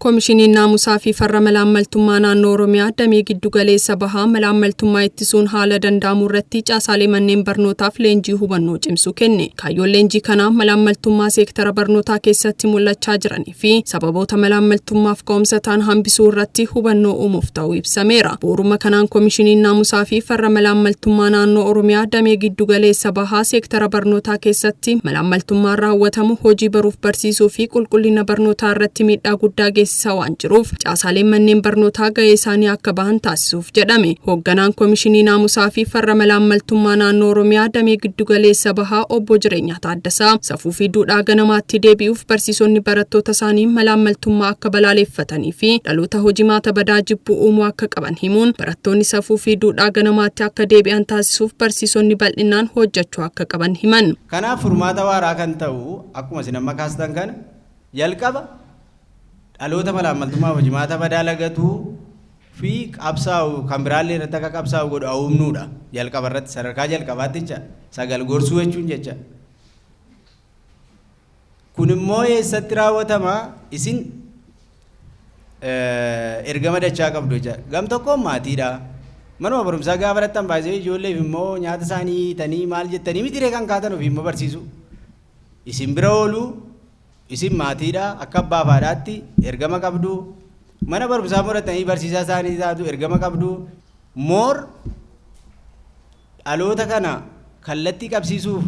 Koomishiniin naamusaa fi farra malaammaltummaa naannoo Oromiyaa damee giddu galeessa bahaa malaammaltummaa ittisuun haala danda'amu irratti caasaalee manneen barnootaaf leenjii hubannoo cimsu kenne. Kaayyoon leenjii kanaa malaammaltummaa seektara barnootaa keessatti mul'achaa jiranii fi sababoota malaammaltummaaf ka'umsa ta'an hambisuu irratti hubannoo uumuuf ta'uu ibsameera. Bu'uuruma kanaan koomishiniin naamusaa fi farra malaammaltummaa naannoo Oromiyaa damee giddu galeessa bahaa seektara barnootaa keessatti malaammaltummaan raawwatamu hojii baruuf barsiisuu fi qulqullina barnootaa irratti miidhaa guddaa waan jiruuf caasaaleen manneen barnootaa ga'ee isaanii akka bahan taasisuuf jedhame. Hoogganaan koomishinii naamusaa fi farra malaammaltummaa naannoo Oromiyaa damee giddu galeessa bahaa obbo Jireenyaa Taaddasaa safuu fi duudhaa ganamaatti deebi'uuf barsiisonni barattoota isaanii malaammaltummaa akka balaaleffatanii fi dhaloota hojimaata badaa jibbuu uumuu akka qaban himuun barattoonni safuu fi duudhaa ganamaatti akka deebi'an taasisuuf barsiisonni bal'inaan hojjechuu akka qaban himan. Kanaaf furmaata waaraa kan ta'u akkuma isin amma kaastan kana jalqaba dhaloota malaammaltummaa hojimaata badaa lagatuu fi qabsaa'u kan biraallee irratti akka qabsaa'u godhu uumnuudha. Jalqaba irratti sadarkaa jalqabaatti jecha sagal gorsuu jechuun jecha. Kun immoo eessatti raawwatama isin ergama dachaa qabdu jecha. Gam tokkoon maatiidha. Manuma barumsaa gaafa barattan baay'ee ijoolleef immoo nyaata isaanii hiitanii maal jettanii mitiree kan kaatan ofii immoo barsiisu. Isin bira oolu isin maatiidha akka abbaa faadhaatti ergama qabdu mana barumsaa muratanii barsiisaa isaanii taatu ergama qabdu moor dhaloota kana kallattii qabsiisuuf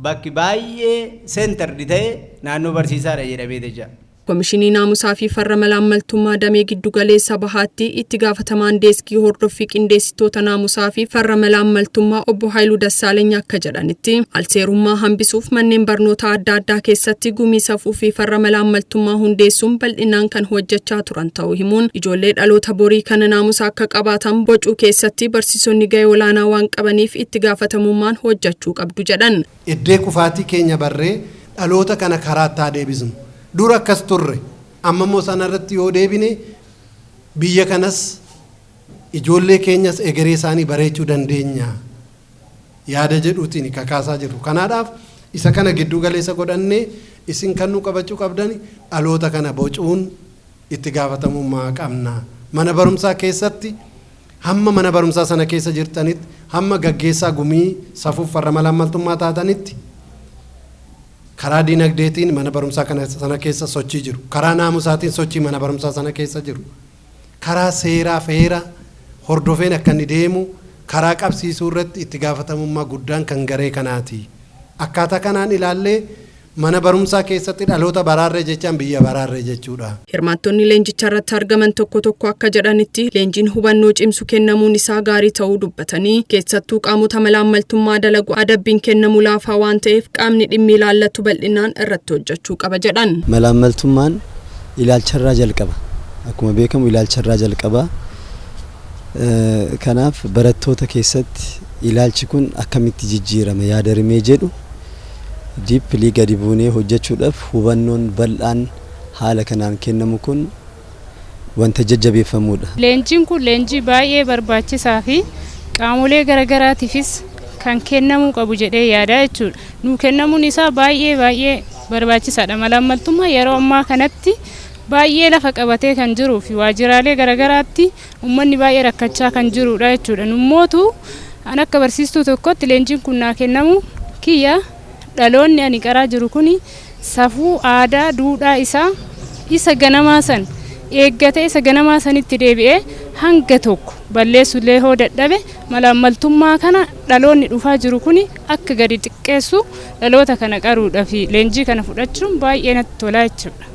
bakki baay'ee seentardi ta'e naannoo barsiisaadha jedhamee jecha. Koomishinii naamusaa fi farra malaammaltummaa damee giddu galeessa bahaatti itti gaafatamaan deeskii hordoffii qindeessitoota naamusaa fi farra malaammaltummaa obbo Haayiluu Dassaaleny akka jedhanitti alseerummaa hambisuuf manneen barnootaa adda addaa keessatti gumii safuu fi farra malaammaltummaa hundeessuun bal'inaan kan hojjechaa turan ta'uu himuun ijoollee dhaloota borii kana naamusa akka qabaatan bocuu keessatti barsiisonni gahee olaanaa waan qabaniif itti gaafatamummaan hojjechuu qabdu jedhan. Iddee kufaatii keenya barree dhaloota kana karaatti haa deebisnu. Dura akkas turre amma immoo sanarratti yoo deebine biyya kanas ijoollee keenyas egeree isaanii bareechuu dandeenya yaada jedhuutiin kakaasaa jiru. Kanaadhaaf isa kana giddu galeessa godhannee isin kan nu qabachuu qabdan dhaloota kana bocuun itti gaafatamummaa qabna. Mana barumsaa keessatti hamma mana barumsaa sana keessa jirtanitti hamma gaggeessaa gumii safuuf farra malaammaltummaa taatanitti karaa dinagdeetiin mana barumsaa kana sana keessa sochii jiru. Karaa naamusaatiin sochii mana barumsaa sana keessa jiru. Karaa seeraa feera hordofeen akka inni deemu karaa qabsiisuu irratti itti gaafatamummaa guddaan kan garee kanaati. Akkaataa kanaan ilaallee mana barumsaa keessatti dhaloota baraarree jechaan biyya baraarree jechuudha. Hirmaattonni leenjicha irratti argaman tokko tokko akka jedhanitti leenjiin hubannoo cimsu kennamuun isaa gaarii ta'uu dubbatanii keessattuu qaamota malaammaltummaa dalagu adabbiin kennamu laafaa waan ta'eef qaamni dhimmi ilaallatu bal'inaan irratti hojjechuu qaba jedhan. Malaammaltummaan ilaalcharraa jalqaba. Akkuma beekamu ilaalcharraa jalqaba. Kanaaf barattoota keessatti ilaalchi kun akkamitti jijjiirama yaadarimee jedhu diippilii gadi buunee hojjechuudhaaf hubannoon bal'aan haala kanaan kennamu kun wanta jajjabeeffamudha. Leenjiin kun leenjii baay'ee barbaachisaa fi qaamolee garagaraatiifis kan kennamuu qabu jedhee yaada jechuudha. Nu kennamuun isaa baay'ee barbaachisaadha. Malaammaltummaa yeroo ammaa kanatti baay'ee lafa qabatee kan jiruu fi waajjiraalee garagaraatti uummanni baay'ee rakkachaa kan jirudha jechuudha. Nummootu an akka barsiistuu tokkotti leenjiin kun naa kennamu kiyya dhaloonni ani qaraa jiru kuni safuu aadaa duudhaa isaa isa ganamaa san eeggatee isa ganamaa sanitti deebi'ee hanga tokko balleessullee hoo dadhabe malaammaltummaa kana dhaloonni dhufaa jiru kuni akka gadi xiqqeessu dhaloota kana qaruudha fi leenjii kana fudhachuun baay'ee natti tolaa jechuudha.